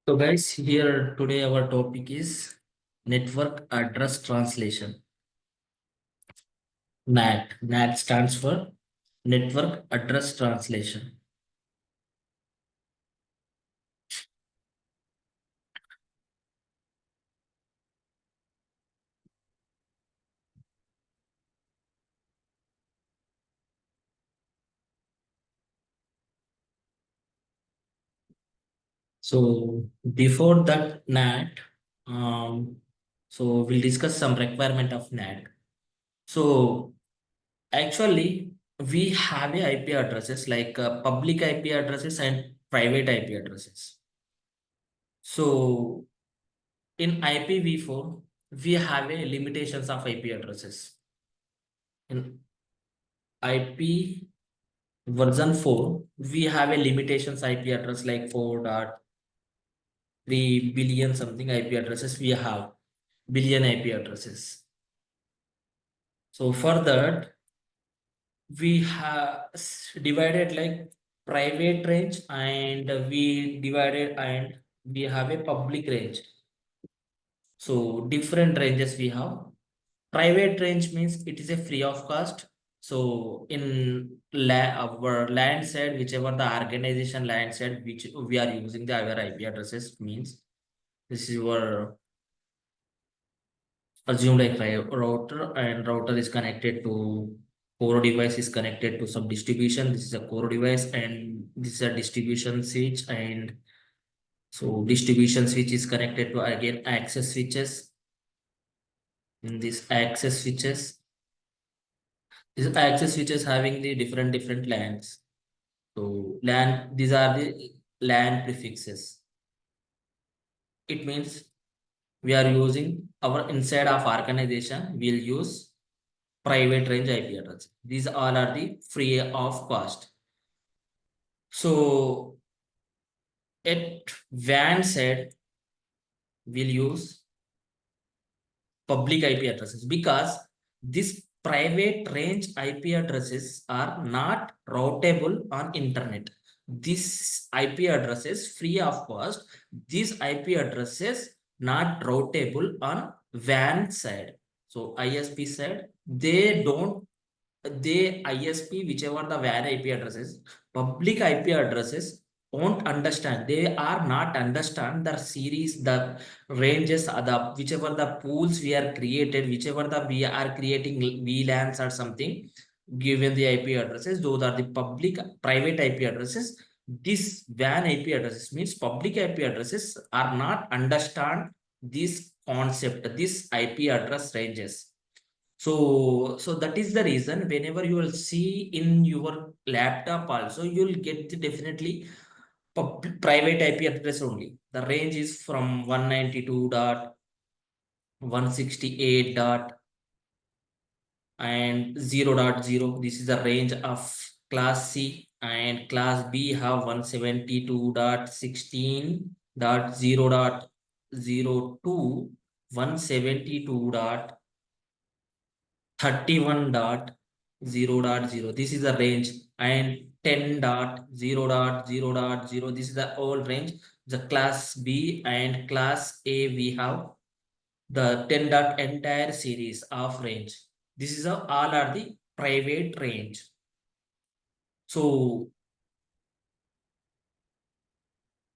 So guys, here today our topic is Network Address Translation. NAT. NAT stands for Network Address Translation. So before that NAT, so we'll discuss some requirement of NAT. So actually, we have a IP addresses like public IP addresses and private IP addresses. So in IPv4, we have a limitations of IP addresses. In IP version 4, we have a limitations IP address like 4.3 billion something IP addresses we have, billion IP addresses. So for that, we have divided like private range and we have a public range. So different ranges we have. Private range means it is a free of cost. So in our land side, whichever the organization land side which we are using the our IP addresses means this is your assumed like router, and router is connected to core device is connected to some distribution. This is a core device and this is a distribution switch, and so distribution switch is connected to again access switches. In this access switches, this access switches having the different LANs. So LAN, these are the LAN prefixes. It means we are using our inside of organization, we'll use private range IP address. These all are the free of cost. So at WAN side, we'll use public IP addresses because this private range IP addresses are not routable on internet. This IP addresses free of cost. These IP addresses not routable on WAN side. So ISP side, they ISP, whichever the WAN IP addresses, public IP addresses won't understand. They are not understand the series, the ranges, the whichever the pools we are created, whichever the we are creating VLANs or something, given the IP addresses, those are the public private IP addresses. This WAN IP addresses means public IP addresses are not understand this concept, this IP address ranges. So that is the reason whenever you will see in your laptop also, you'll get the definitely private IP address only. The range is from 192.168 dot and 0.0. This is the range of class C, and class B have 172.16.0.02, 172.31.0.0. This is the range, and 10.0.0.0. This is the old range. The class B and class A, we have the 10 dot entire series of range. This is all are the private range. So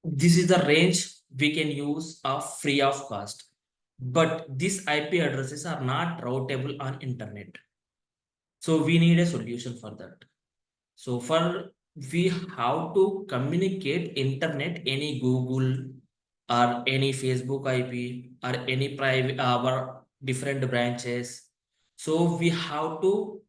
this is the range we can use of free of cost. But these IP addresses are not routable on internet. So we need a solution for that. So for we have to communicate internet, any Google or any Facebook IP or any private our different branches. So we have to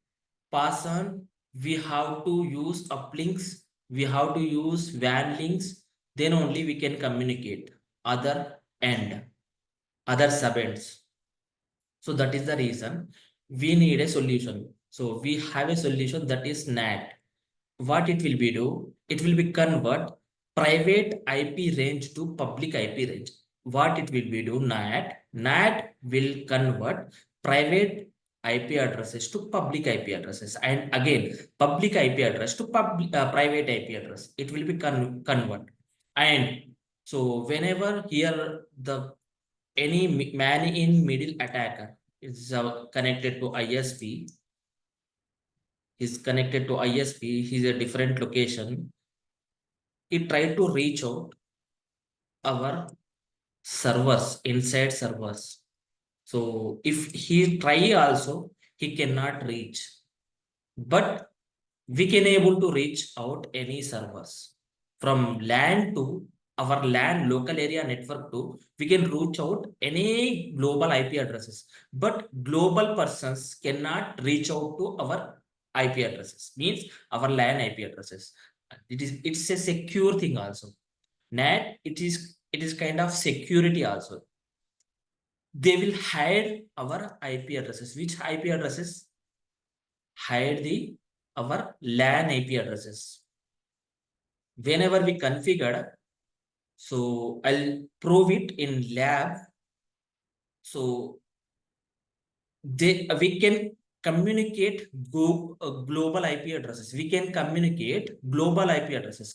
pass on, we have to use uplinks, we have to use WAN links, then only we can communicate other end, other subends. So that is the reason we need a solution. So we have a solution, that is NAT. What it will be do? It will be convert private IP range to public IP range. What it will be do? NAT will convert private IP addresses to public IP addresses, and again public IP address to private IP address. It will be convert. And So whenever here the any man in middle attacker is connected to ISP, he's a different location. He tried to reach out our servers inside servers. So if he try also, he cannot reach. But we can able to reach out any servers from LAN to our LAN local area network to we can reach out any global IP addresses, but global persons cannot reach out to our IP addresses, means our LAN IP addresses. It's a secure thing also. NAT, it is kind of security also. They will hide our IP addresses. Which IP addresses? Hide the our LAN IP addresses. Whenever we configure, so I'll prove it in lab. So we can communicate global IP addresses. We can communicate global IP addresses,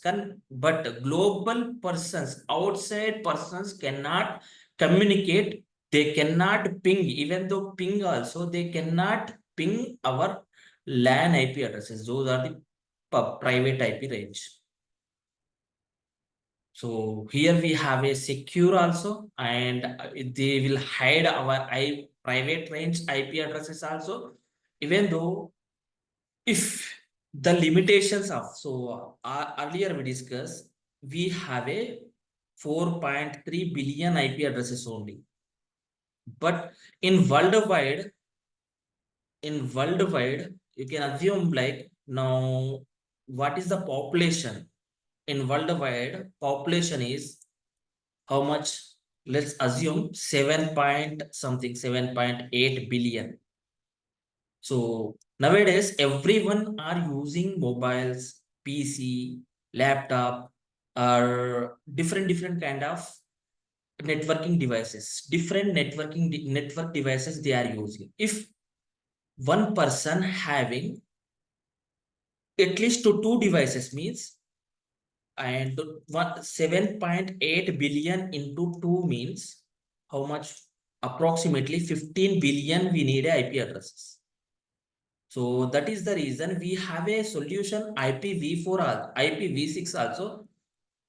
but global persons, outside persons cannot communicate. They cannot ping, even though ping also, they cannot ping our LAN IP addresses. Those are the private IP range. So here we have a secure also, and they will hide our private range IP addresses also, even though if the limitations of, so earlier we discussed, we have a 4.3 billion IP addresses only. But in worldwide, you can assume like now, what is the population? In worldwide, population is how much? Let's assume 7 point something, 7.8 billion. So nowadays everyone are using mobiles, PC, laptop, or different kind of networking devices. Different network devices they are using. If one person having at least two devices, means, and 7.8 billion into 2 means how much? Approximately 15 billion we need IP addresses. So that is the reason we have a solution IPv4 or IPv6 also.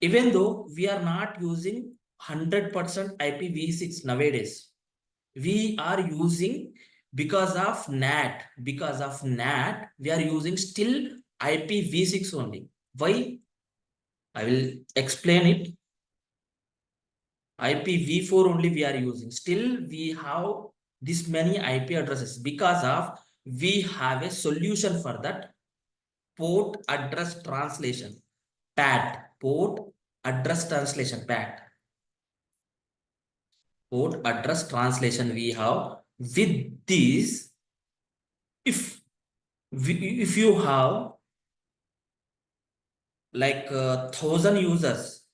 Even though we are not using 100% IPv6 nowadays, we are using because of NAT. Because of NAT, we are using still IPv6 only. Why? I will explain it. IPv4 only we are using. Still, we have this many IP addresses because of we have a solution for that. Port address translation, PAT. Port address translation, PAT. Port address translation we have. With this, if you have like 1,000 users,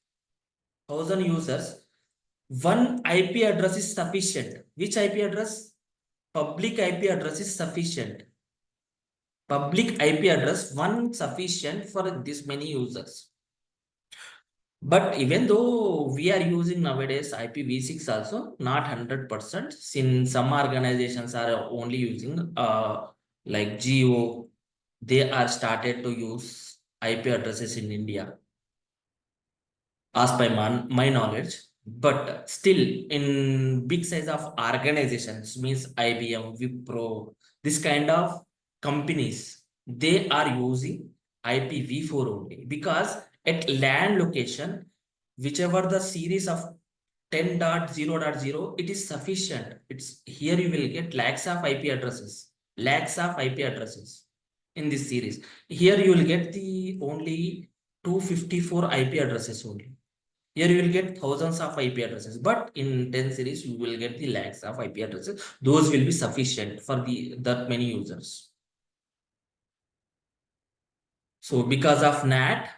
one IP address is sufficient. Which IP address? Public IP address is sufficient. Public IP address, one sufficient for this many users. But even though we are using nowadays IPv6 also, not 100%, since some organizations are only using like Geo, they are started to use IP addresses in India, as by my knowledge. But still, in big size of organizations, means IBM, Wipro, this kind of companies, they are using IPv4 only, because at LAN location, whichever the series of 10.0.0, it is sufficient. It's here you will get lakhs of IP addresses, in this series. Here you will get the only 254 IP addresses only. Here you will get thousands of IP addresses, but in 10 series you will get the lakhs of IP addresses. Those will be sufficient for that many users. So because of NAT,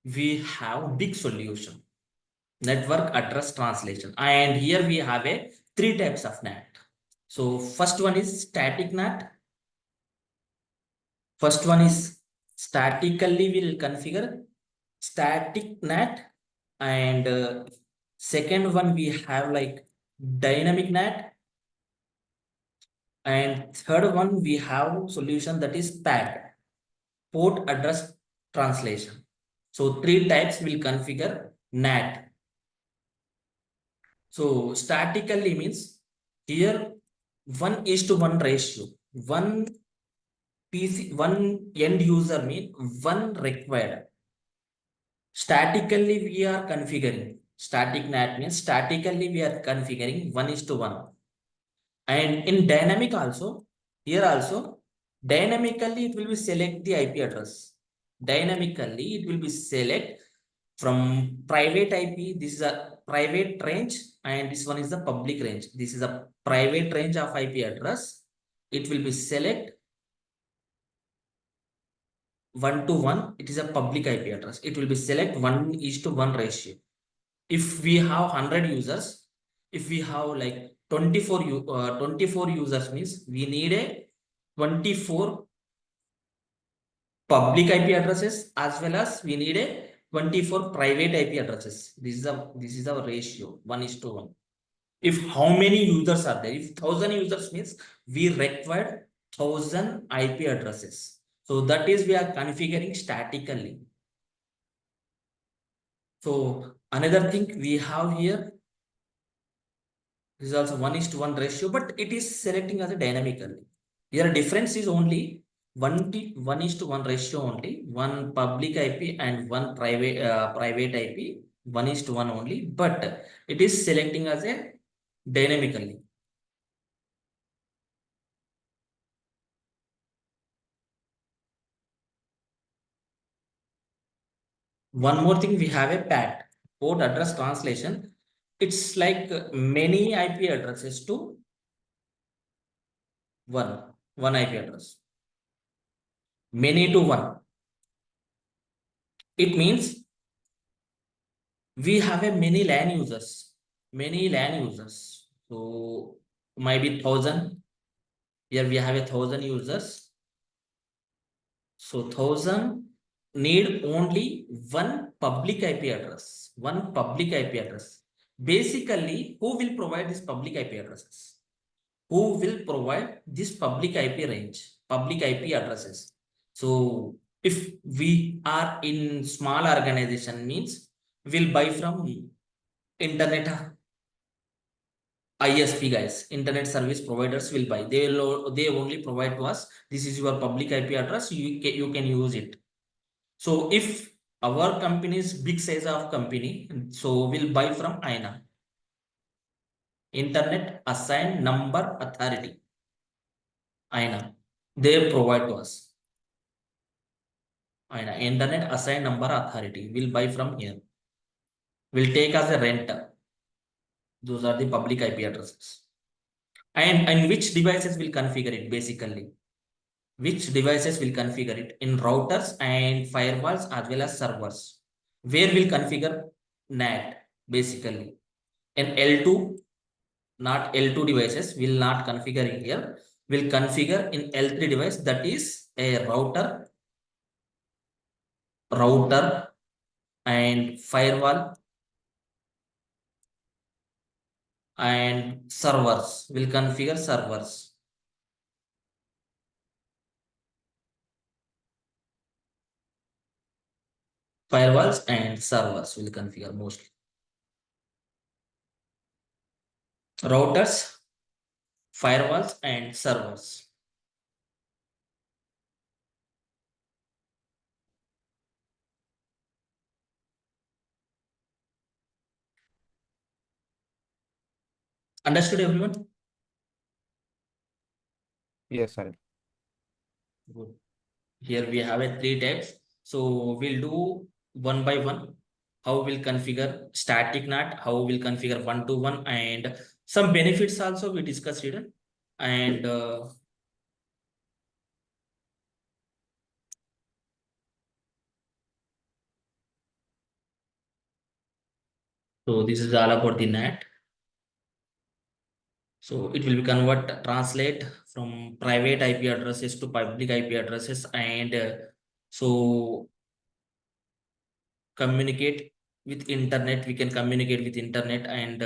we have big solution, network address translation. And here we have a 3 types of NAT. So first one is static NAT. First one is statically we will configure static NAT, And second one, we have like dynamic NAT. And third one, we have solution that is PAT, port address translation. So three types will configure NAT. So statically means here 1:1 ratio. One one end user mean one required. Statically we are configuring. Static NAT means statically we are configuring 1:1. And in dynamic also, here also, dynamically it will be select the IP address. Dynamically it will be select from private IP. This is a private range and this one is the public range. This is a private range of IP address. It will be select 1:1. It is a public IP address. It will be select 1:1 ratio. If we have 100 users, if we have like 24 users means we need a 24 public IP addresses as well as we need a 24 private IP addresses. This is our ratio 1:1. If how many users are there? If 1,000 users means we require 1,000 IP addresses. So that is we are configuring statically. So another thing we have here is also 1:1 ratio, but it is selecting as a dynamically. Here difference is only 1:1 ratio only, one public IP and one private IP, 1:1 only, but it is selecting as a dynamically. One more thing, we have a PAT, port address translation. It's like many IP addresses to one IP address. Many to one. It means we have a many LAN users. Many LAN users. So might be 1,000. Here we have 1,000 users. So 1,000 need only one public IP address. One public IP address. Basically, who will provide this public IP addresses? Who will provide this public IP range, public IP addresses? So if we are in small organization means we'll buy from internet ISP guys, internet service providers will buy. They only provide to us. This is your public IP address. You can use it. So if our company is big size of company, so we'll buy from INA, Internet Assigned Number Authority. INA, they provide to us. INA, Internet Assigned Number Authority. We'll buy from here. We'll take as a rent. Those are the public IP addresses. And which devices will configure it basically? Which devices will configure it in routers and firewalls as well as servers? Where will configure NAT basically? In L2, not L2 devices will not configure it here. Will configure in L3 device, that is a router and firewall and servers will configure servers. Firewalls and servers will configure mostly. Routers, firewalls and servers. Understood everyone? Yes, sir. Good. Here we have a three types. So we'll do one by one. How we'll configure static NAT, how we'll configure 1:1, and some benefits also we discussed here. And so this is all about the NAT. So it will be translate from private IP addresses to public IP addresses, and so communicate with internet, we can communicate with internet, and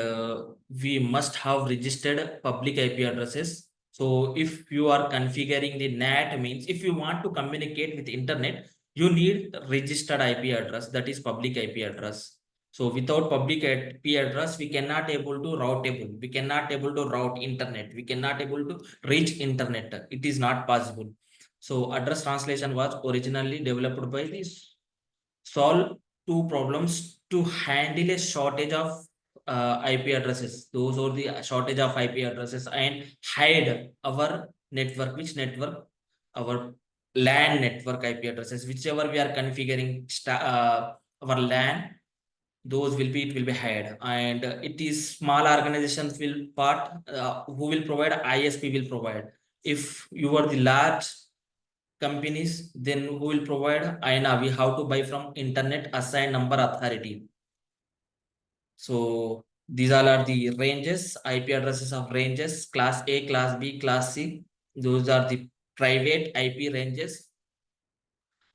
we must have registered public IP addresses. So if you are configuring the NAT, means if you want to communicate with internet, you need registered IP address, that is public IP address. So without public IP address, we cannot able to routable, we cannot able to route internet, we cannot able to reach internet. It is not possible. So address translation was originally developed by this solve two problems to handle a shortage of IP addresses. Those are the shortage of IP addresses, and hide our network. Which network? Our LAN network IP addresses. Whichever we are configuring our LAN, those will be, it will be hide. And it is small organizations will part who will provide, ISP will provide. If you are the large companies, then who will provide INA? We have to buy from Internet Assigned Number Authority. So these all are the ranges, IP addresses of ranges, class A, class B, class C. Those are the private IP ranges.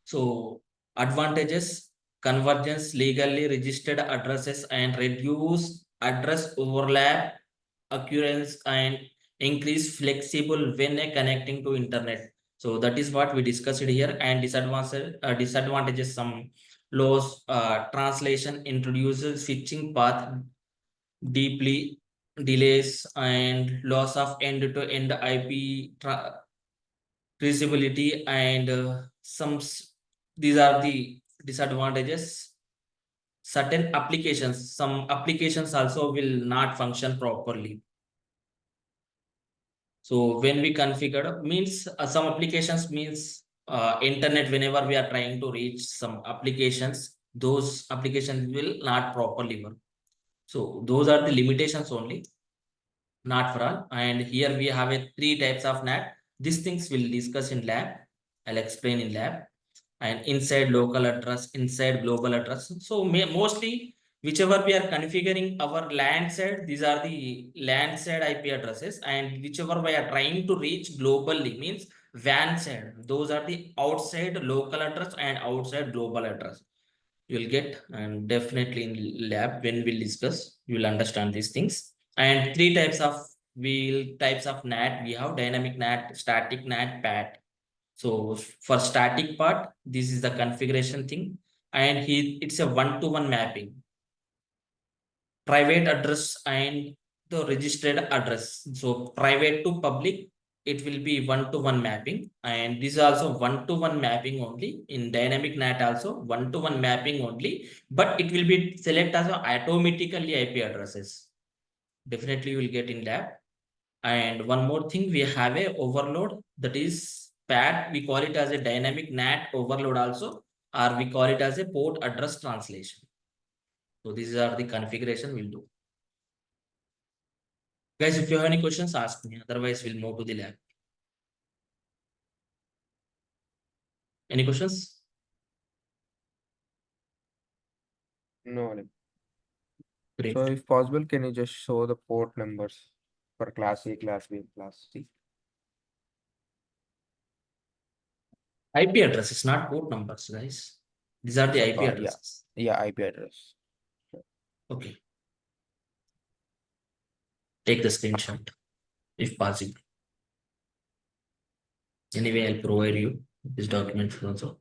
So advantages: convergence, legally registered addresses, and reduce address overlap, occurrence, and increase flexible when connecting to internet. So that is what we discussed here. And disadvantages: some loss, translation introduces switching path, deeply delays, and loss of end-to-end IP traceability, and these are the disadvantages. Certain applications, some applications also will not function properly. So when we configure, means some applications means internet, whenever we are trying to reach some applications, those applications will not properly work. So those are the limitations only, not for all. And here we have a three types of NAT. These things we'll discuss in lab. I'll explain in lab. And inside local address, inside global address. So mostly whichever we are configuring our LAN side, these are the LAN side IP addresses, and whichever we are trying to reach globally, means WAN side, those are the outside local address and outside global address. You will get, and definitely in lab when we'll discuss, you will understand these things. And three types of NAT we have: dynamic NAT, static NAT, PAT. So for static part, this is the configuration thing, and it's a one-to-one mapping. Private address and the registered address. So private to public, it will be one-to-one mapping, and this is also one-to-one mapping only. In dynamic NAT also one-to-one mapping only, but it will be select as automatically IP addresses. Definitely you will get in lab. And one more thing, we have a overload, that is PAT. We call it as a dynamic NAT overload also, or we call it as a port address translation. So these are the configuration we'll do. Guys, if you have any questions, ask me. Otherwise, we'll move to the lab. Any questions? No. Great. So if possible, can you just show the port numbers for class A, class B, class C? IP address is not port numbers, guys. These are the IP Yeah, addresses. yeah, IP address. Okay. Take the screenshot if possible. Anyway, I'll provide you this document also.